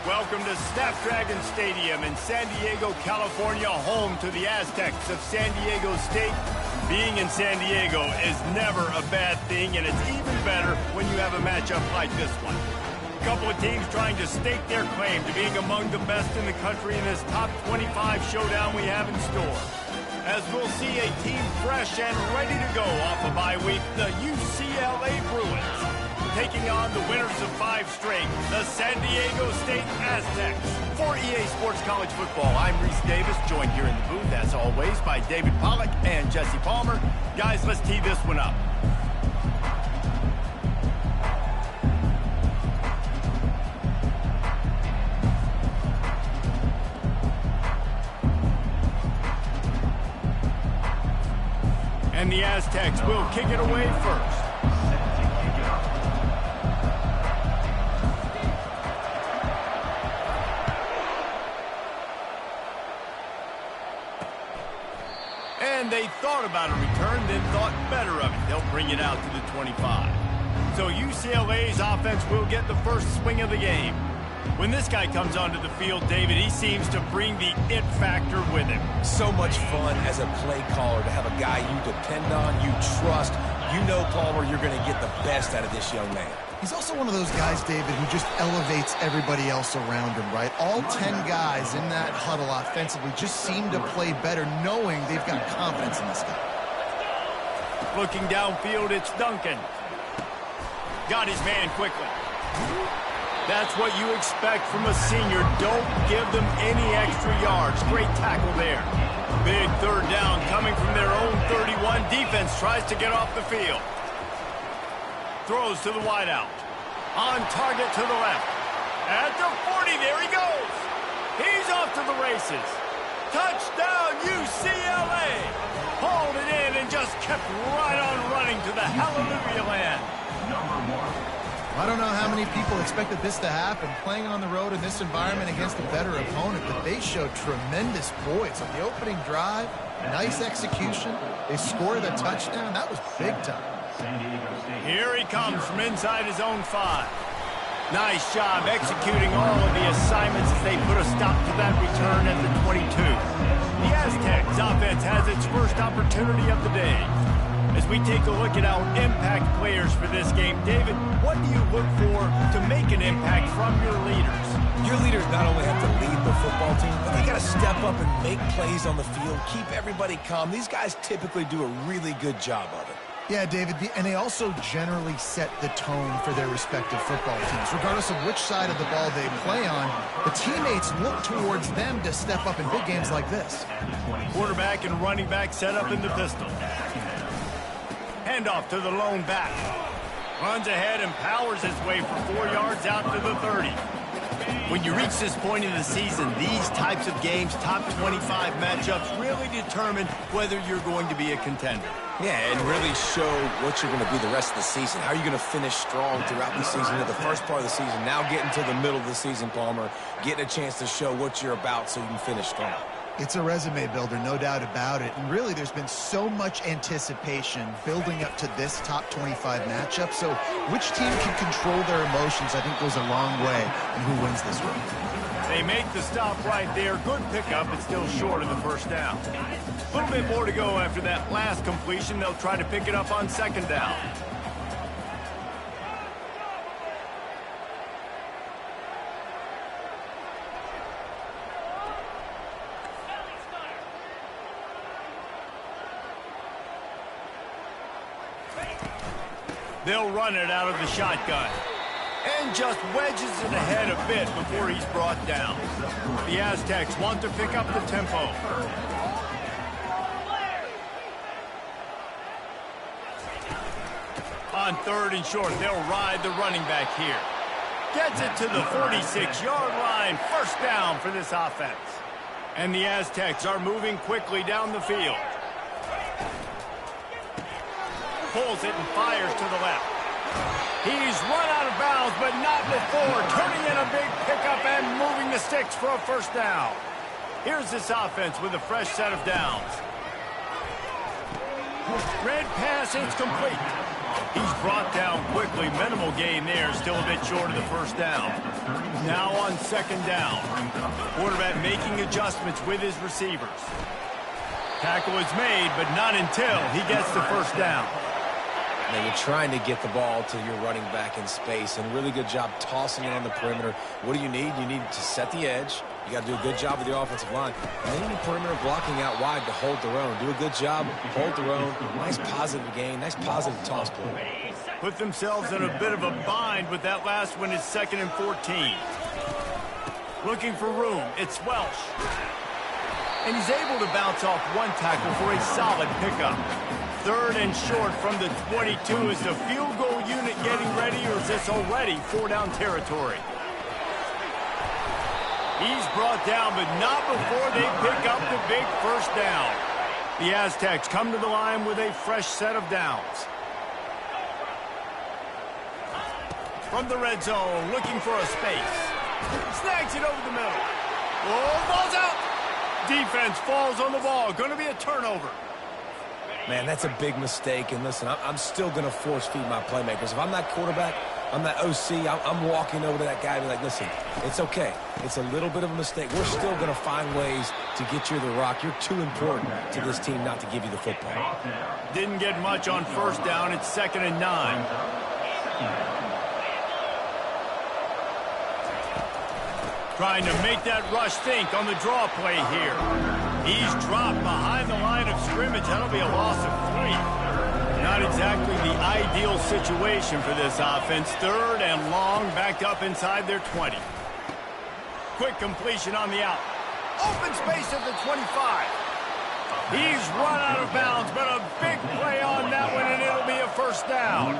Welcome to Snapdragon Stadium in San Diego, California, home to the Aztecs of San Diego State. Being in San Diego is never a bad thing, and it's even better when you have a matchup like this one. A couple of teams trying to stake their claim to being among the best in the country in this top 25 showdown we have in store. As we'll see a team fresh and ready to go off a bye week, the UCLA Bruins, taking on the winners of 5 straight, the San Diego State Aztecs. For EA Sports College Football, I'm Reese Davis, joined here in the booth, as always, by David Pollack and Jesse Palmer. Guys, let's tee this one up. And the Aztecs will kick it away first. And they thought about a return, then thought better of it. They'll bring it out to the 25. So UCLA's offense will get the first swing of the game. When this guy comes onto the field, David, he seems to bring the it factor with him. So much fun as a play caller to have a guy you depend on, you trust. You know, Palmer, you're going to get the best out of this young man. He's also one of those guys, David, who just elevates everybody else around him, right? All 10 guys in that huddle offensively just seem to play better knowing they've got confidence in this guy. Looking downfield, it's Duncan. Got his man quickly. That's what you expect from a senior. Don't give them any extra yards. Great tackle there. Big third down coming from their own 31. Defense tries to get off the field. Throws to the wideout. On target to the left. At the 40, there he goes. He's off to the races. Touchdown, UCLA. Hauled it in and just kept right on running to the hallelujah land. Number 1. I don't know how many people expected this to happen, playing on the road in this environment against a better opponent, but they showed tremendous poise on the opening drive. Nice execution. They scored a touchdown. That was big time. Here he comes from inside his own 5. Nice job executing all of the assignments as they put a stop to that return at the 22. The Aztecs offense has its first opportunity of the day. As we take a look at our impact players for this game, David, what do you look for to make an impact from your leaders? Your leaders not only have to lead the football team, but they got to step up and make plays on the field, keep everybody calm. These guys typically do a really good job of it. Yeah, David, and they also generally set the tone for their respective football teams. Regardless of which side of the ball they play on, the teammates look towards them to step up in big games like this. Quarterback and running back set up in the pistol. Handoff to the lone back. Runs ahead and powers his way for 4 yards out to the 30. When you reach this point in the season, these types of games, top 25 matchups, really determine whether you're going to be a contender. Yeah, and really show what you're going to be the rest of the season. How are you going to finish strong throughout the season, the first part of the season, now getting to the middle of the season, Palmer, getting a chance to show what you're about so you can finish strong. It's a resume builder, no doubt about it. And really, there's been so much anticipation building up to this top 25 matchup. So which team can control their emotions, I think, goes a long way in who wins this one. They make the stop right there. Good pickup, but still short of the first down. A little bit more to go after that last completion. They'll try to pick it up on second down. They'll run it out of the shotgun. And just wedges it ahead a bit before he's brought down. The Aztecs want to pick up the tempo. On 3rd and short, they'll ride the running back here. Gets it to the 46-yard line. First down for this offense. And the Aztecs are moving quickly down the field. Pulls it and fires to the left. He's run out of bounds, but not before turning in a big pickup and moving the sticks for a first down. Here's this offense with a fresh set of downs. Red pass, it's complete. He's brought down quickly. Minimal gain there, still a bit short of the first down. Now on second down. Quarterback making adjustments with his receivers. Tackle is made, but not until he gets the first down. Now you're trying to get the ball to your running back in space, and really good job tossing it on the perimeter. What do you need? You need to set the edge. You got to do a good job with your offensive line. And then you need perimeter blocking out wide to hold their own. Do a good job, hold their own. Nice positive gain, nice positive toss play. Put themselves in a bit of a bind with that last one. It's 2nd and 14. Looking for room. It's Welsh. And he's able to bounce off one tackle for a solid pickup. 3rd and short from the 22. Is the field goal unit getting ready, or is this already 4-down territory? He's brought down, but not before they pick up the big first down. The Aztecs come to the line with a fresh set of downs. From the red zone, looking for a space. Snags it over the middle. Oh, ball's out. Defense falls on the ball. Going to be a turnover. Man, that's a big mistake. And listen, I'm still going to force feed my playmakers. If I'm that quarterback, I'm that OC, I'm walking over to that guy and be like, listen, it's okay. It's a little bit of a mistake. We're still going to find ways to get you the rock. You're too important to this team not to give you the football. Didn't get much on first down. It's 2nd and 9. Trying to make that rush think on the draw play here. He's dropped behind the line of scrimmage. That'll be a loss of 3. Not exactly the ideal situation for this offense. 3rd and long, backed up inside their 20. Quick completion on the out. Open space at the 25. He's run out of bounds, but a big play on that one, and it'll be a first down.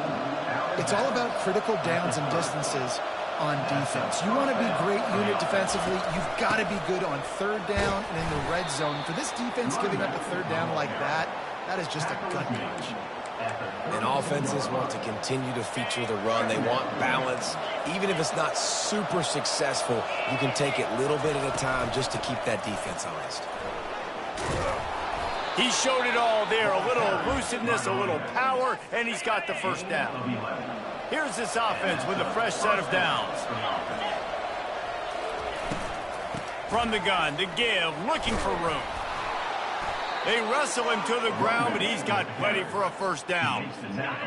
It's all about critical downs and distances on defense. You want to be great unit defensively, you've got to be good on 3rd down and in the red zone. For this defense giving up a 3rd down like that, that is just a gut punch. And offenses want to continue to feature the run. They want balance. Even if it's not super successful, you can take it little bit at a time just to keep that defense honest. He showed it all there. A little elusiveness, a little power, and he's got the first down. Here's this offense with a fresh set of downs. From the gun to give, looking for room. They wrestle him to the ground, but he's got plenty for a first down.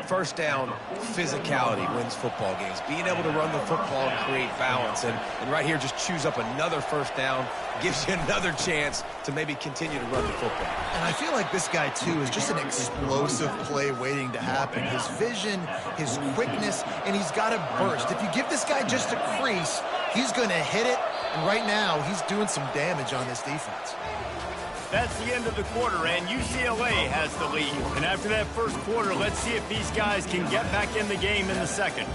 First down, physicality wins football games. Being able to run the football and create balance. And right here, just choose up another first down, gives you another chance to maybe continue to run the football. And I feel like this guy, too, is just an explosive play waiting to happen. His vision, his quickness, and he's got a burst. If you give this guy just a crease, he's going to hit it. And right now, he's doing some damage on this defense. That's the end of the quarter, and UCLA has the lead. And after that first quarter, let's see if these guys can get back in the game in the second.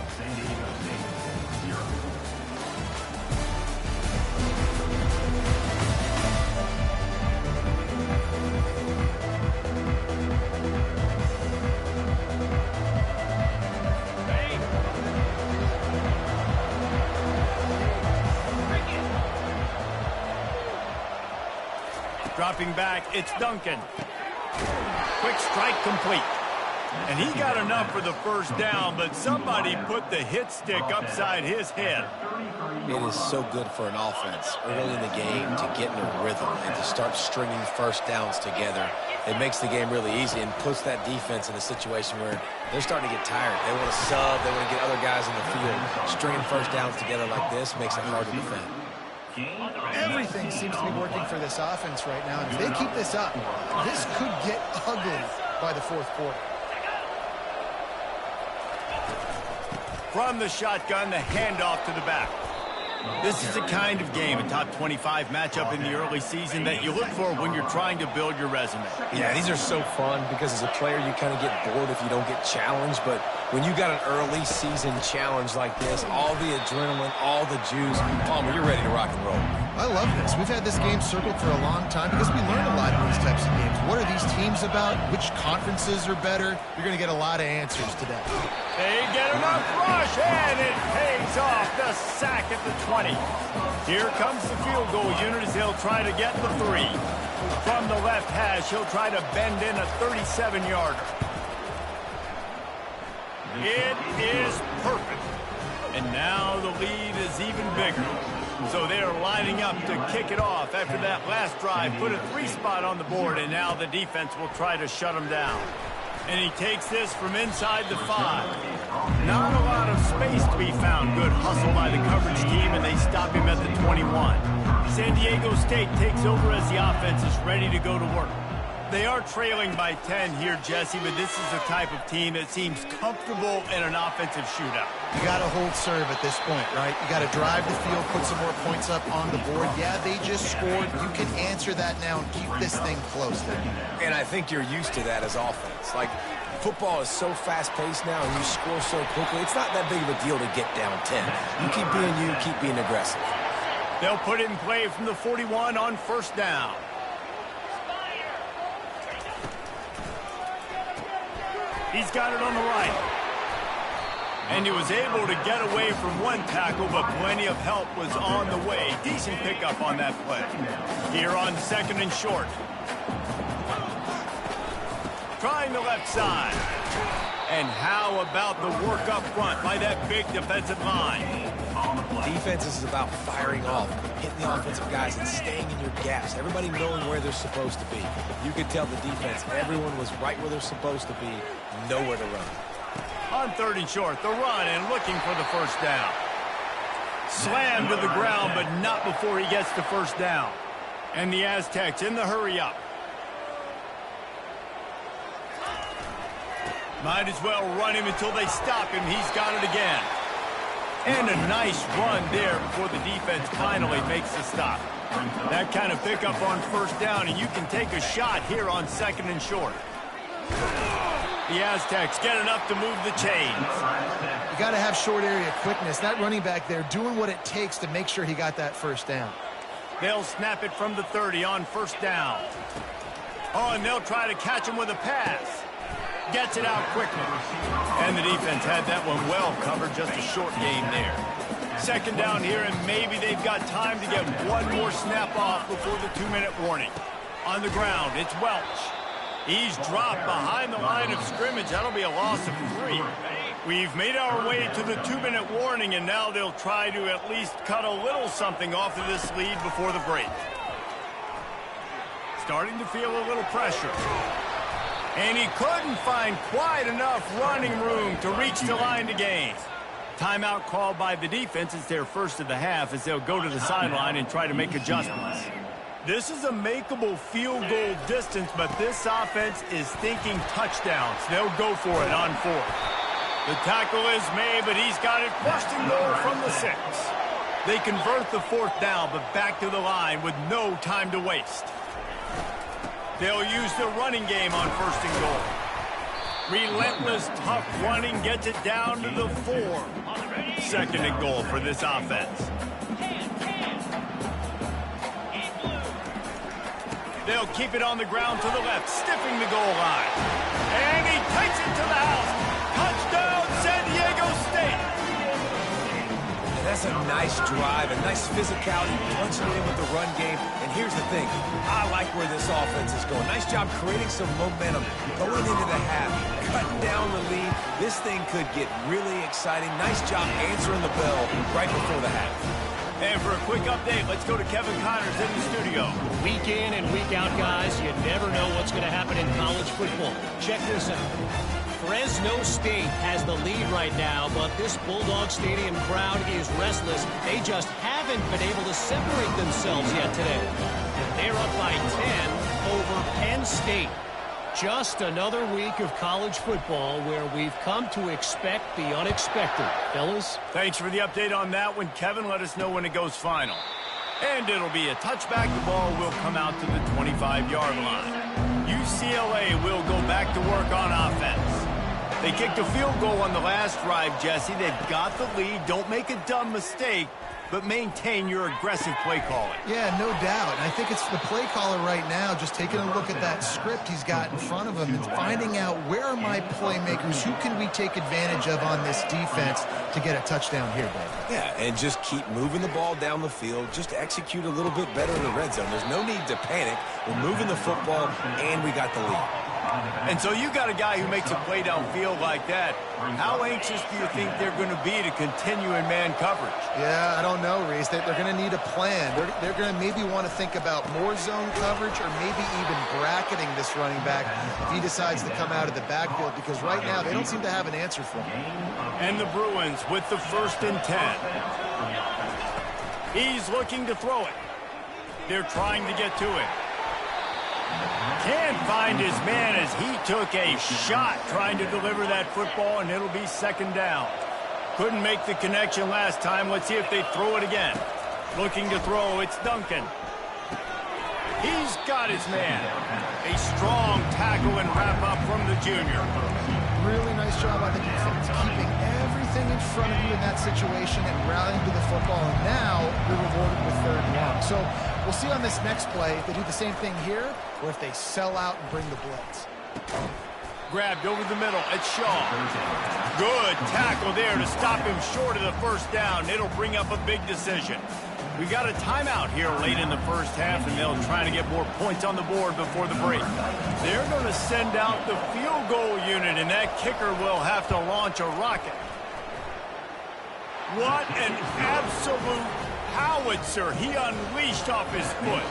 Dropping back, it's Duncan. Quick strike complete. And he got enough for the first down, but somebody put the hit stick upside his head. It is so good for an offense early in the game to get in a rhythm and to start stringing first downs together. It makes the game really easy and puts that defense in a situation where they're starting to get tired. They want to sub, they want to get other guys in the field. Stringing first downs together like this makes it hard to defend. Everything seems to be working for this offense right now. And if they keep this up, this could get ugly by the 4th quarter. From the shotgun, the handoff to the back. This is the kind of game, a top 25 matchup in the early season, that you look for when you're trying to build your resume. Yeah, these are so fun because as a player, you kind of get bored if you don't get challenged. But when you got an early season challenge like this, all the adrenaline, all the juice, Palmer, you're ready to rock and roll. I love this. We've had this game circled for a long time because we learn a lot in these types of games. What are these teams about? Which conferences are better? You're going to get a lot of answers today. They get enough rush, and it pays off. The sack at the 20. Here comes the field goal unit as they'll try to get the 3. From the left hash, he'll try to bend in a 37-yarder. It is perfect. And now the lead is even bigger. So they're lining up to kick it off after that last drive. Put a 3 spot on the board, and now the defense will try to shut them down. And he takes this from inside the 5. Not a lot of space to be found. Good hustle by the coverage team, and they stop him at the 21. San Diego State takes over as the offense is ready to go to work. They are trailing by 10 here, Jesse, but this is the type of team that seems comfortable in an offensive shootout. You got to hold serve at this point, right? You got to drive the field, put some more points up on the board. Yeah, they just scored. You can answer that now and keep this thing close then. And I think you're used to that as offense. Like, football is so fast-paced now, and you score so quickly. It's not that big of a deal to get down 10. You keep being you, keep being aggressive. They'll put it in play from the 41 on first down. He's got it on the right. And he was able to get away from one tackle, but plenty of help was on the way. Decent pickup on that play. Here on 2nd and short. Trying the left side. And how about the work up front by that big defensive line? Defense is about firing off, hitting the offensive guys, and staying in your gaps. Everybody knowing where they're supposed to be. You could tell the defense, everyone was right where they're supposed to be, nowhere to run. On 3rd and short, the run and looking for the first down. Slammed to the ground, but not before he gets the first down. And the Aztecs in the hurry up. Might as well run him until they stop him. He's got it again. And a nice run there before the defense finally makes the stop. That kind of pickup on first down, and you can take a shot here on 2nd and short. The Aztecs get enough to move the chains. You got to have short area quickness. That running back there doing what it takes to make sure he got that first down. They'll snap it from the 30 on first down. Oh, and they'll try to catch him with a pass. Gets it out quickly. And the defense had that one well covered. Just a short game there. 2nd down here, and maybe they've got time to get one more snap off before the 2-minute warning. On the ground, it's Welch. He's dropped behind the line of scrimmage. That'll be a loss of 3. We've made our way to the 2-minute warning, and now they'll try to at least cut a little something off of this lead before the break. Starting to feel a little pressure. And he couldn't find quite enough running room to reach the line to gain. Timeout called by the defense. It's their first of the half as they'll go to the sideline and try to make adjustments. This is a makeable field goal distance, but this offense is thinking touchdowns. They'll go for it on 4th. The tackle is made, but he's got it 1st and goal from the 6. They convert the 4th down, but back to the line with no time to waste. They'll use the running game on 1st and goal. Relentless, tough running gets it down to the 4. 2nd and goal for this offense. They'll keep it on the ground to the left, stiffing the goal line. And he takes it to the house. Touchdown, San Diego State. That's a nice drive, a nice physicality, punching it in with the run game. And here's the thing, I like where this offense is going. Nice job creating some momentum, going into the half, cutting down the lead. This thing could get really exciting. Nice job answering the bell right before the half. And for a quick update, let's go to Kevin Connors in the studio. Week in and week out, guys, you never know what's going to happen in college football. Check this out. Fresno State has the lead right now, but this Bulldog Stadium crowd is restless. They just haven't been able to separate themselves yet today. They're up by 10 over Penn State. Just another week of college football where we've come to expect the unexpected. Fellas? Thanks for the update on that one, Kevin. Let us know when it goes final. And it'll be a touchback. The ball will come out to the 25-yard line. UCLA will go back to work on offense. They kicked a field goal on the last drive, Jesse. They've got the lead. Don't make a dumb mistake, but maintain your aggressive play calling. Yeah, no doubt. And I think it's the play caller right now just taking a look at that script he's got in front of him and finding out where are my playmakers, who can we take advantage of on this defense to get a touchdown here, Dave. Yeah, and just keep moving the ball down the field. Just execute a little bit better in the red zone. There's no need to panic. We're moving the football, and we got the lead. And so you got a guy who makes a play downfield like that. How anxious do you think they're going to be to continue in man coverage? Yeah, I don't know, Reese. They're going to need a plan. They're going to maybe want to think about more zone coverage or maybe even bracketing this running back if he decides to come out of the backfield, because right now they don't seem to have an answer for him. And the Bruins with the 1st and 10. He's looking to throw it. They're trying to get to it. Can't find his man as he took a shot trying to deliver that football, and it'll be 2nd down. Couldn't make the connection last time. Let's see if they throw it again. Looking to throw, it's Duncan. He's got his man. A strong tackle and wrap up from the junior. Really nice job on the defense, keeping everything in front of you in that situation and rallying to the football. And now you're rewarded with 3rd and long. So we'll see on this next play if they do the same thing here or if they sell out and bring the blitz. Grabbed over the middle. It's Shaw. Good tackle there to stop him short of the 1st down. It'll bring up a big decision. We got a timeout here late in the 1st half, and they'll try to get more points on the board before the break. They're going to send out the field goal unit, and that kicker will have to launch a rocket. What an absolute howitzer he unleashed off his foot.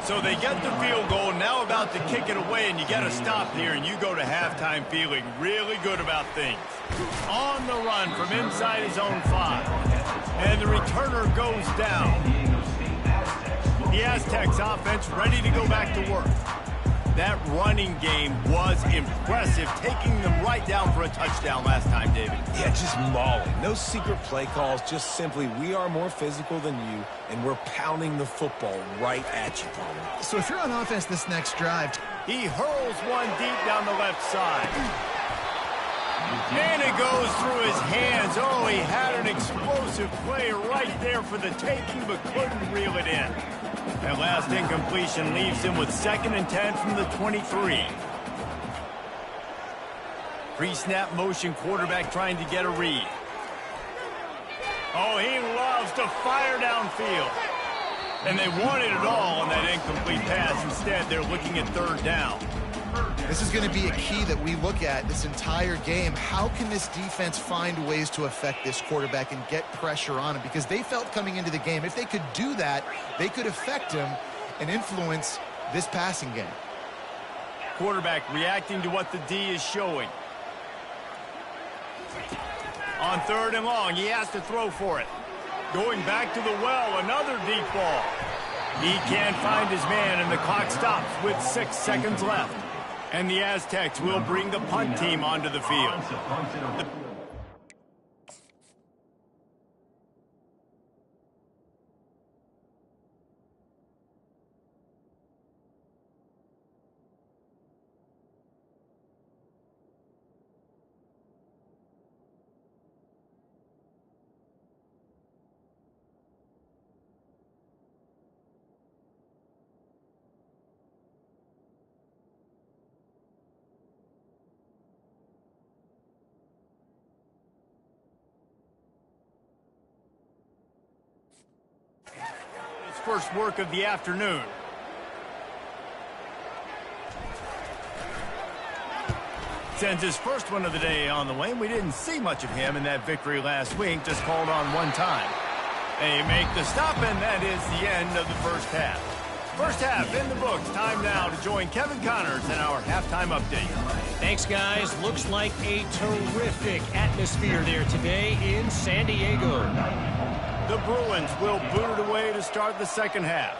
So they get the field goal, now about to kick it away, and you got to stop here, and you go to halftime feeling really good about things. On the run from inside his own 5. And the returner goes down. The Aztecs offense ready to go back to work. That running game was impressive, taking them right down for a touchdown last time, David. Yeah, just mauling. No secret play calls, just simply we are more physical than you, and we're pounding the football right at you. So if you're on offense this next drive, he hurls one deep down the left side. And it goes through his hands. Oh, he had an explosive play right there for the taking, but couldn't reel it in. That last incompletion leaves him with 2nd and 10 from the 23. Pre-snap motion quarterback trying to get a read. Oh, he loves to fire downfield. And they wanted it all on that incomplete pass. Instead, they're looking at 3rd down. This is going to be a key that we look at this entire game. How can this defense find ways to affect this quarterback and get pressure on him? Because they felt coming into the game, if they could do that, they could affect him and influence this passing game. Quarterback reacting to what the D is showing. On 3rd and long, he has to throw for it. Going back to the well, another deep ball. He can't find his man, and the clock stops with 6 seconds left. And the Aztecs will bring the punt team onto the field. First work of the afternoon. Sends his first one of the day on the way. We didn't see much of him in that victory last week, just called on one time. They make the stop, and that is the end of the 1st half. 1st half in the books. Time now to join Kevin Connors in our halftime update. Thanks, guys. Looks like a terrific atmosphere there today in San Diego. The Bruins will boot it away to start the 2nd half.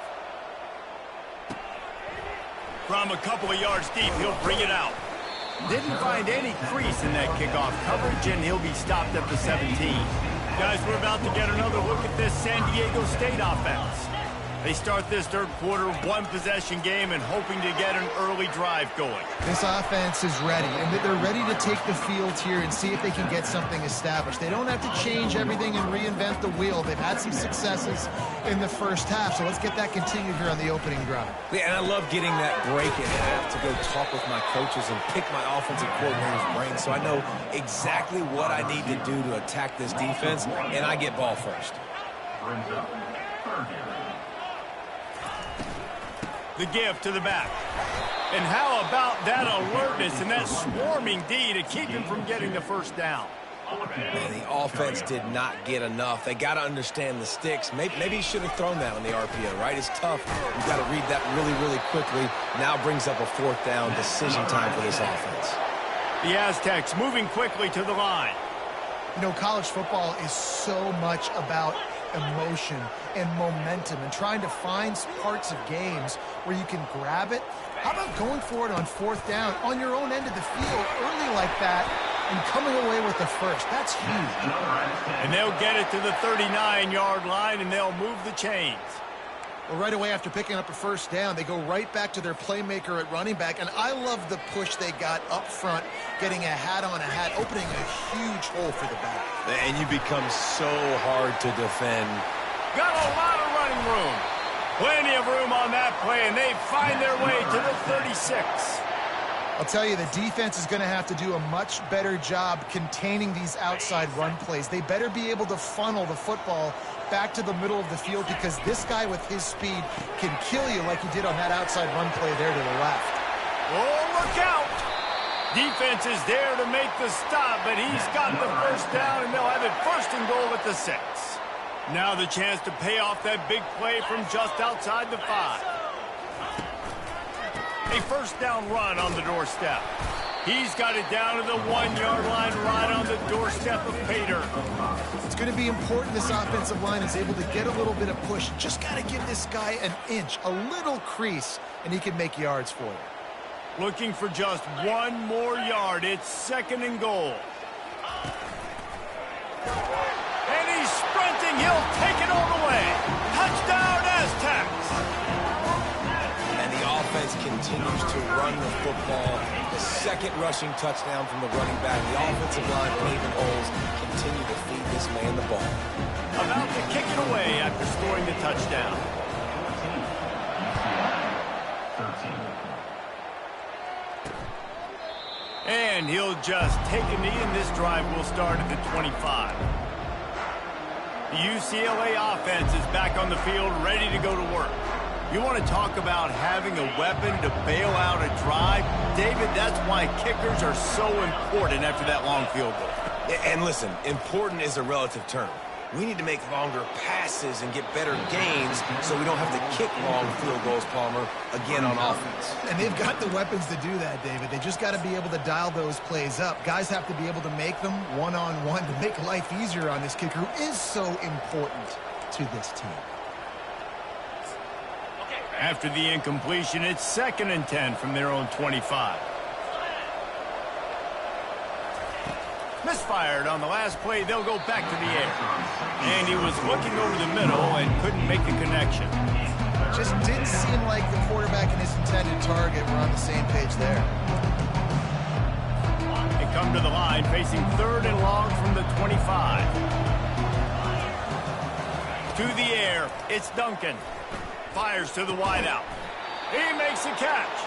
From a couple of yards deep, he'll bring it out. Didn't find any crease in that kickoff coverage, and he'll be stopped at the 17. Guys, we're about to get another look at this San Diego State offense. They start this 3rd quarter, 1-possession game, and hoping to get an early drive going. This offense is ready, and they're ready to take the field here and see if they can get something established. They don't have to change everything and reinvent the wheel. They've had some successes in the 1st half, so let's get that continued here on the opening drive. Yeah, and I love getting that break in half to go talk with my coaches and pick my offensive coordinator's brain so I know exactly what I need to do to attack this defense, and I get ball first. The give to the back. And how about that alertness and that swarming D to keep him from getting the first down? Man, the offense did not get enough. They got to understand the sticks. Maybe he should have thrown that on the RPO, right? It's tough. You've got to read that really, really quickly. Now brings up a fourth down decision time for this offense. The Aztecs moving quickly to the line. You know, college football is so much about emotion and momentum and trying to find parts of games where you can grab it. How about going for it on fourth down on your own end of the field early like that and coming away with the first? That's huge. And they'll get it to the 39-yard line, and they'll move the chains. Well, right away after picking up a first down, they go right back to their playmaker at running back, and I love the push they got up front, getting a hat on a hat, opening a huge hole for the back. And you become so hard to defend. Got a lot of running room. Plenty of room on that play, and they find their way to the 36. I'll tell you, the defense is going to have to do a much better job containing these outside run plays. They better be able to funnel the football back to the middle of the field, because this guy with his speed can kill you like he did on that outside run play there to the left. Oh, look out! Defense is there to make the stop, but he's got the first down, and they'll have it first and goal at the 6. Now the chance to pay off that big play from just outside the 5. A first down run on the doorstep. He's got it down to the 1-yard line, right on the doorstep of Pater. It's going to be important this offensive line is able to get a little bit of push. Just got to give this guy an inch, a little crease, and he can make yards for you. Looking for just one more yard. It's second and goal. And he's sprinting. He'll take it all the way. Touchdown, Aztecs! And the offense continues to run the football. The second rushing touchdown from the running back. The offensive line, Raven Holes, continue to feed this man the ball. About to kick it away after scoring the touchdown. And he'll just take a knee, and this drive will start at the 25. The UCLA offense is back on the field, ready to go to work. You want to talk about having a weapon to bail out a drive? David, that's why kickers are so important after that long field goal. And listen, important is a relative term. We need to make longer passes and get better gains so we don't have to kick long field goals, Palmer, again on offense. And they've got the weapons to do that, David. They just got to be able to dial those plays up. Guys have to be able to make them one-on-one to make life easier on this kicker, who is so important to this team. After the incompletion, it's second and 10 from their own 25. Misfired on the last play. They'll go back to the air. And he was looking over the middle and couldn't make a connection. Just didn't seem like the quarterback and his intended target were on the same page there. They come to the line facing third and long from the 25. To the air, it's Duncan. Fires to the wideout. He makes a catch.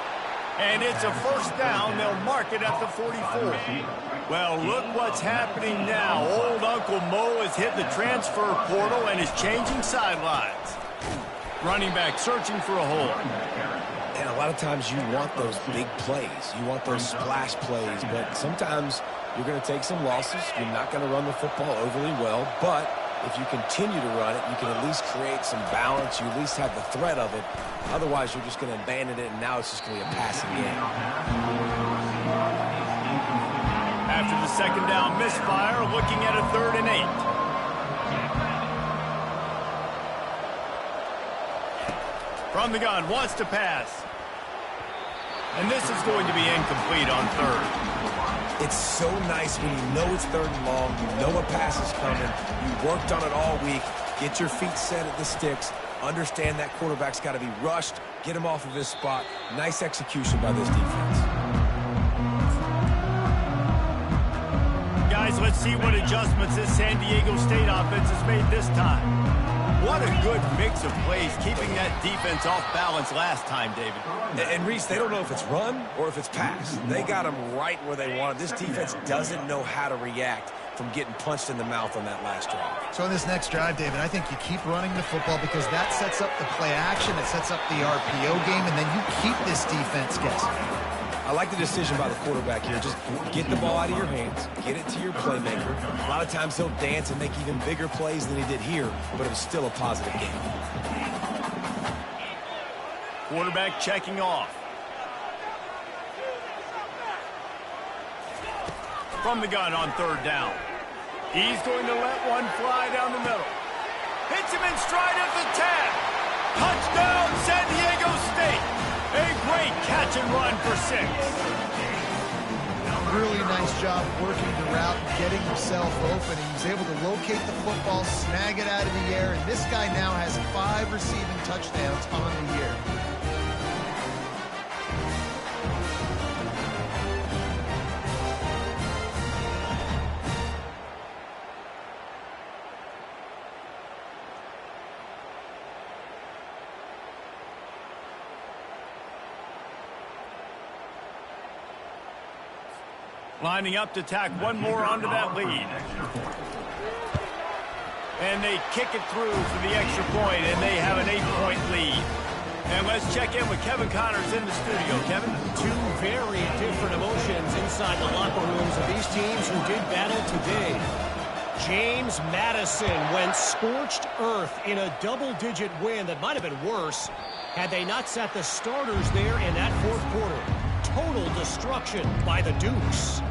And it's a first down. They'll mark it at the 44. Well, look what's happening now. Old Uncle Mo has hit the transfer portal and is changing sidelines. Running back searching for a hole. And a lot of times you want those big plays. You want those splash plays. But sometimes you're going to take some losses. You're not going to run the football overly well. But if you continue to run it, you can at least create some balance. You at least have the threat of it. Otherwise, you're just going to abandon it, and now it's just going to be a passing game. After the second down misfire, looking at a 3rd and 8. From the gun, wants to pass. And this is going to be incomplete on 3rd. It's so nice when you know it's 3rd and long, you know a pass is coming, you worked on it all week, get your feet set at the sticks, understand that quarterback's got to be rushed, get him off of his spot. Nice execution by this defense. Guys, let's see what adjustments this San Diego State offense has made this time. What a good mix of plays, keeping that defense off balance last time, David. And Reese, they don't know if it's run or if it's pass. They got them right where they want it. This defense doesn't know how to react from getting punched in the mouth on that last drive. So in this next drive, David, I think you keep running the football because that sets up the play action, it sets up the RPO game, and then you keep this defense guessing. I like the decision by the quarterback here. Just get the ball out of your hands, get it to your playmaker. A lot of times he'll dance and make even bigger plays than he did here, but it was still a positive game. Quarterback checking off. From the gun on third down. He's going to let one fly down the middle. Hits him in stride at the 10. Touchdown, San Diego State. A great catch and run for 6. Really nice job working the route and getting himself open. He was able to locate the football, snag it out of the air, and this guy now has 5 receiving touchdowns on the year. Lining up to tack one more onto that lead. And they kick it through for the extra point, and they have an 8-point lead. And let's check in with Kevin Connors in the studio. Kevin? Two very different emotions inside the locker rooms of these teams who did battle today. James Madison went scorched earth in a double-digit win that might have been worse had they not sat the starters there in that fourth quarter. Total destruction by the Dukes.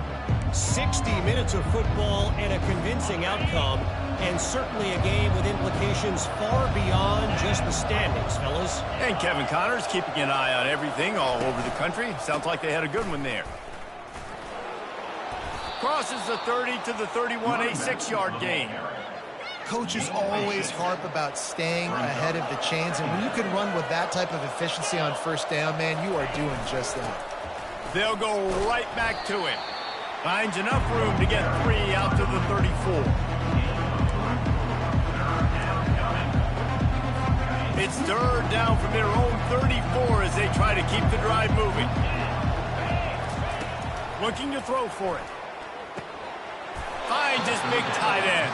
60 minutes of football and a convincing outcome, and certainly a game with implications far beyond just the standings, fellas. And Kevin Connors keeping an eye on everything all over the country. Sounds like they had a good one there. Crosses the 30 to the 31, a 6-yard gain. Coaches always harp about staying ahead of the chains, and when you can run with that type of efficiency on first down, man, you are doing just that. They'll go right back to it. Finds enough room to get 3 out to the 34. It's third down from their own 34 as they try to keep the drive moving. Looking to throw for it. Finds his big tight end.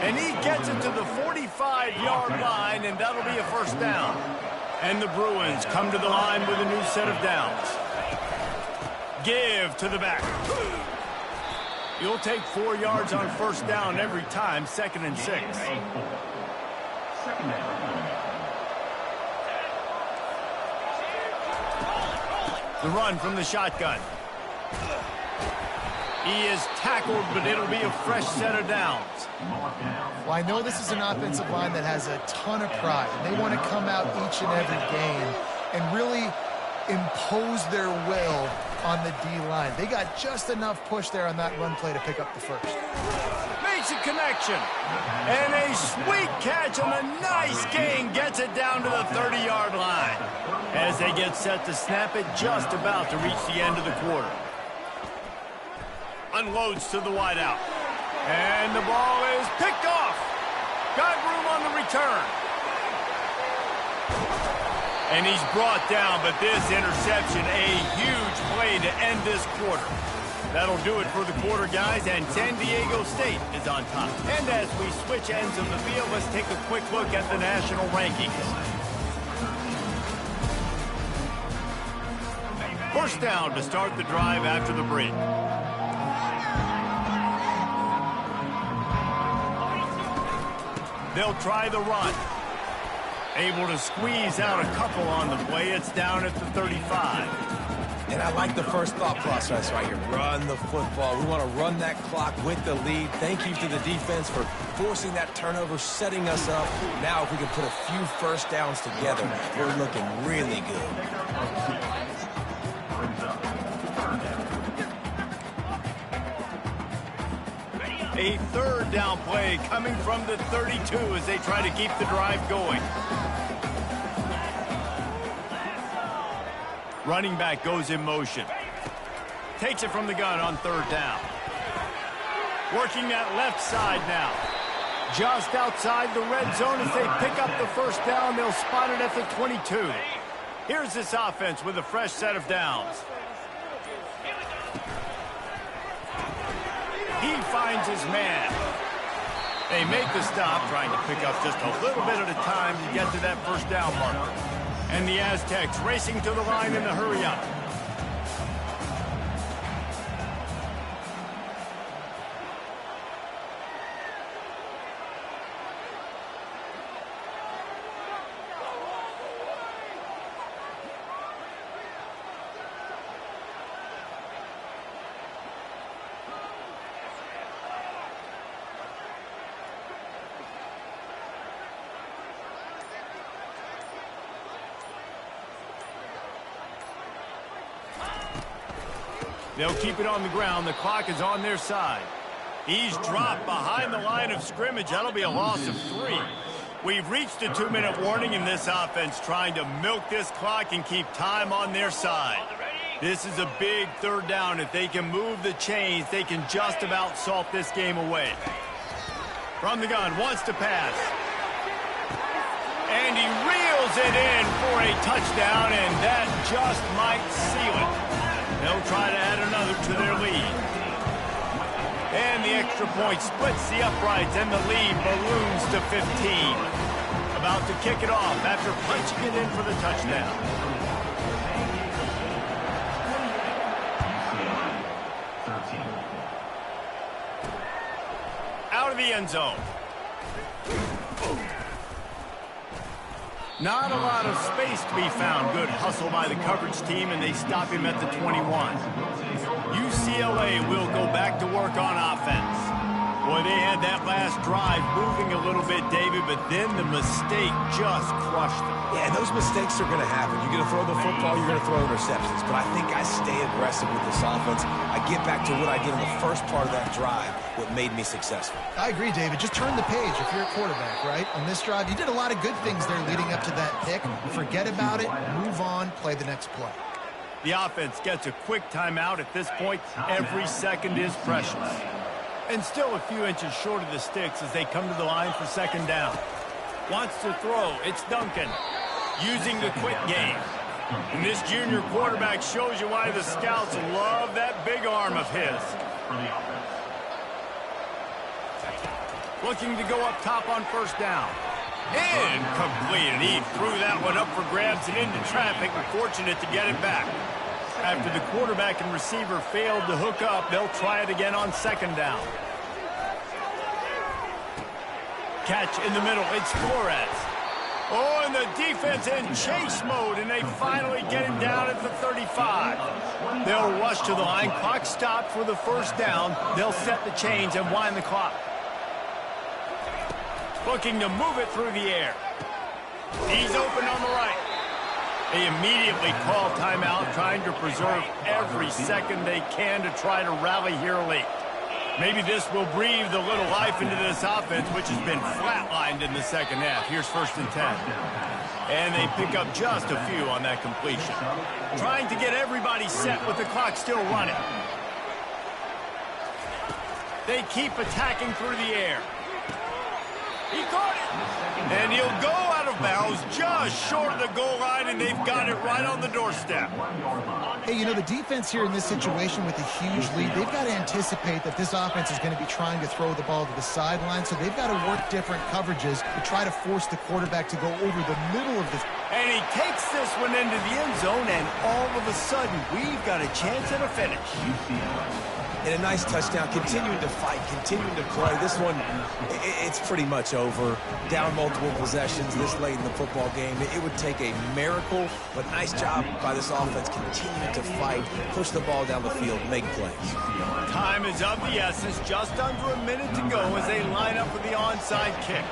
And he gets it to the 45-yard line, and that'll be a first down. And the Bruins come to the line with a new set of downs. Give to the back. You'll take 4 yards on first down every time, 2nd and 6. The run from the shotgun. He is tackled, but it'll be a fresh set of downs. Well, I know this is an offensive line that has a ton of pride. They want to come out each and every game and really impose their will on the D-line. They got just enough push there on that run play to pick up the first. Makes a connection. And a sweet catch on a nice gain gets it down to the 30-yard line. As they get set to snap it, just about to reach the end of the quarter. Unloads to the wideout. And the ball is picked off. Got room on the return. And he's brought down, but this interception, a huge play to end this quarter. That'll do it for the quarter, guys, and San Diego State is on top. And as we switch ends of the field, let's take a quick look at the national rankings. First down to start the drive after the break. They'll try the run. Able to squeeze out a couple on the play. It's down at the 35. And I like the first thought process right here. Run the football. We want to run that clock with the lead. Thank you to the defense for forcing that turnover, setting us up. Now if we can put a few first downs together, we're looking really good. A third down play coming from the 32 as they try to keep the drive going. Running back goes in motion. Takes it from the gun on third down. Working that left side now. Just outside the red zone as they pick up the first down. They'll spot it at the 22. Here's this offense with a fresh set of downs. He finds his man. They make the stop, trying to pick up just a little bit at a time to get to that first down marker. And the Aztecs racing to the line in the hurry-up. They'll keep it on the ground. The clock is on their side. He's dropped behind the line of scrimmage. That'll be a loss of 3. We've reached a 2-minute warning in this offense, trying to milk this clock and keep time on their side. This is a big third down. If they can move the chains, they can just about salt this game away. From the gun, wants to pass. And he reels it in for a touchdown, and that just might seal it. They'll try to add another to their lead. And the extra point splits the uprights, and the lead balloons to 15. About to kick it off after punching it in for the touchdown. Out of the end zone. Not a lot of space to be found. Good hustle by the coverage team, and they stop him at the 21. UCLA will go back to work on offense. Boy, they had that last drive moving a little bit, David, but then the mistake just crushed them. Yeah, those mistakes are going to happen. You're going to throw the football, you're going to throw interceptions. But I think I stay aggressive with this offense. I get back to what I did in the first part of that drive, what made me successful. I agree, David. Just turn the page if you're a quarterback, right? On this drive, you did a lot of good things there leading up to that pick. Forget about it, move on, play the next play. The offense gets a quick timeout at this point. Every second is precious. And still a few inches short of the sticks as they come to the line for second down. Wants to throw. It's Duncan using the quick game. And this junior quarterback shows you why the scouts love that big arm of his. Looking to go up top on first down. Incomplete. And he threw that one up for grabs and into traffic. Fortunate to get it back. After the quarterback and receiver failed to hook up, they'll try it again on second down. Catch in the middle. It's Flores. Oh, and the defense in chase mode, and they finally get him down at the 35. They'll rush to the line. Clock stopped for the first down. They'll set the chains and wind the clock. Looking to move it through the air. He's open on the right. They immediately call timeout, trying to preserve every second they can to try to rally here late. Maybe this will breathe a little life into this offense, which has been flatlined in the second half. Here's 1st and 10. And they pick up just a few on that completion. Trying to get everybody set with the clock still running. They keep attacking through the air. He caught it. And he'll go out of bounds just short of the goal line, and they've got it right on the doorstep. Hey, you know, the defense here in this situation with a huge lead, they've got to anticipate that this offense is going to be trying to throw the ball to the sideline, so they've got to work different coverages to try to force the quarterback to go over the middle of the... And he takes this one into the end zone, and all of a sudden, we've got a chance at a finish. And a nice touchdown, continuing to fight, continuing to play. This one, it's pretty much over. Down multiple possessions this late in the football game. It would take a miracle, but nice job by this offense continuing to fight, push the ball down the field, make plays. Time is of the essence, just under a minute to go as they line up for the onside kick.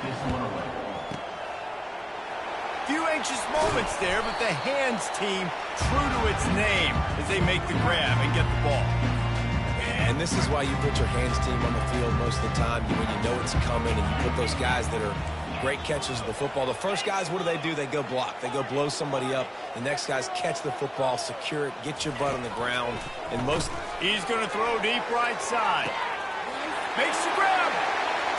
Few anxious moments there, but the hands team true to its name as they make the grab and get the ball. And this is why you put your hands team on the field most of the time when you know it's coming, and you put those guys that are great catchers of the football. The first guys, what do? They go block. They go blow somebody up. The next guys catch the football, secure it, get your butt on the ground. And most... He's going to throw deep right side. Makes the grab.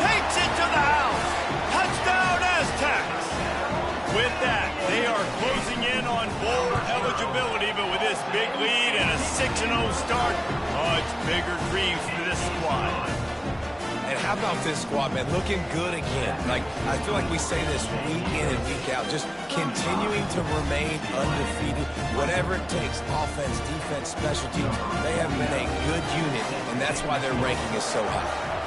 Takes it to the house. Touchdown, Aztecs. With that, they are closing in on bowl eligibility, but with this big lead and a 6-0 start, it's bigger dreams for this squad. And how about this squad, man? Looking good again. Like, I feel like we say this week in and week out, just continuing to remain undefeated, whatever it takes, offense, defense, special teams. They have been a good unit, and that's why their ranking is so high.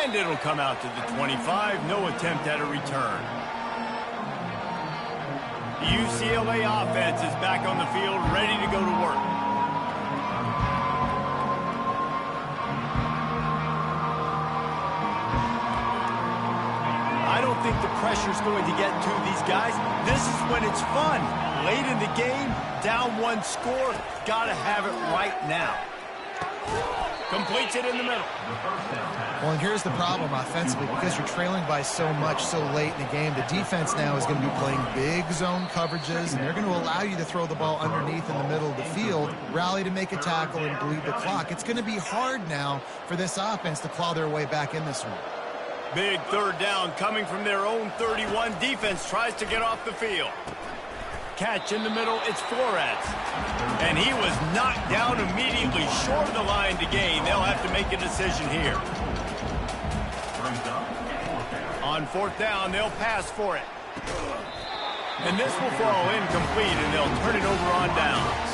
And it'll come out to the 25. No attempt at a return. The UCLA offense is back on the field, ready to go to work. I don't think the pressure's going to get to these guys. This is when it's fun. Late in the game, down one score, gotta have it right now. Completes it in the middle. Well, and here's the problem offensively. Because you're trailing by so much so late in the game, the defense now is going to be playing big zone coverages, and they're going to allow you to throw the ball underneath in the middle of the field, rally to make a tackle, and bleed the clock. It's going to be hard now for this offense to claw their way back in this one. Big third down coming from their own 31. Defense tries to get off the field. Catch in the middle, it's Flores. And he was knocked down immediately short of the line to gain. They'll have to make a decision here. On fourth down, they'll pass for it. And this will fall incomplete, and they'll turn it over on downs.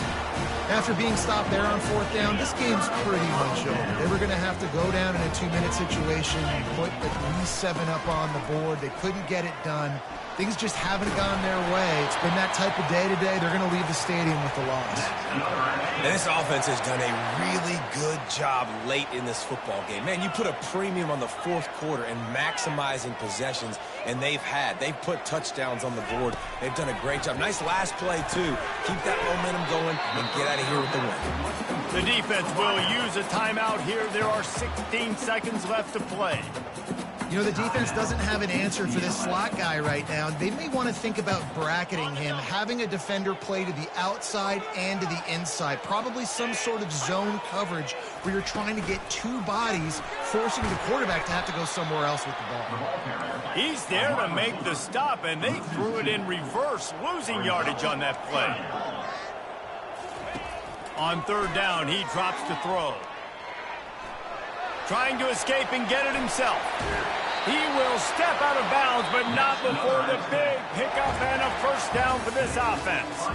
After being stopped there on fourth down, this game's pretty much over. They were going to have to go down in a 2-minute situation and put at least 7 up on the board. They couldn't get it done. Things just haven't gone their way. It's been that type of day today. They're going to leave the stadium with the loss. And this offense has done a really good job late in this football game. Man, you put a premium on the fourth quarter and maximizing possessions, and they've put touchdowns on the board. They've done a great job. Nice last play, too. Keep that momentum going and get out of here with the win. The defense will use a timeout here. There are 16 seconds left to play. You know, the defense doesn't have an answer for this slot guy right now. They may want to think about bracketing him, having a defender play to the outside and to the inside. Probably some sort of zone coverage where you're trying to get 2 bodies, forcing the quarterback to have to go somewhere else with the ball. He's there to make the stop, and they threw it in reverse, losing yardage on that play. On third down, he drops to throw. Trying to escape and get it himself. He will step out of bounds, but not before the big pickup and a first down for this offense.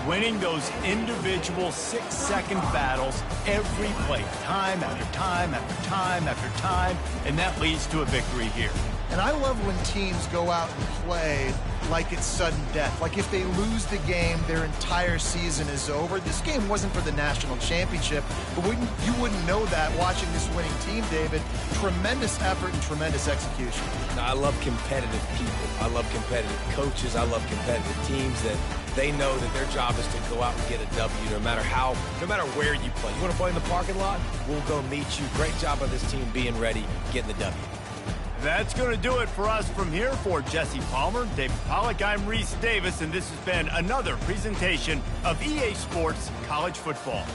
Winning those individual 6-second battles every play, time after time after time after time, and that leads to a victory here. And I love when teams go out and play like it's sudden death. Like if they lose the game, their entire season is over. This game wasn't for the national championship, but you wouldn't know that watching this winning team, David. Tremendous effort and tremendous execution. I love competitive people. I love competitive coaches. I love competitive teams that they know that their job is to go out and get a W no matter where you play. You want to play in the parking lot? We'll go meet you. Great job of this team being ready, getting the W. That's going to do it for us from here. For Jesse Palmer, David Pollack, I'm Reese Davis, and this has been another presentation of EA Sports College Football.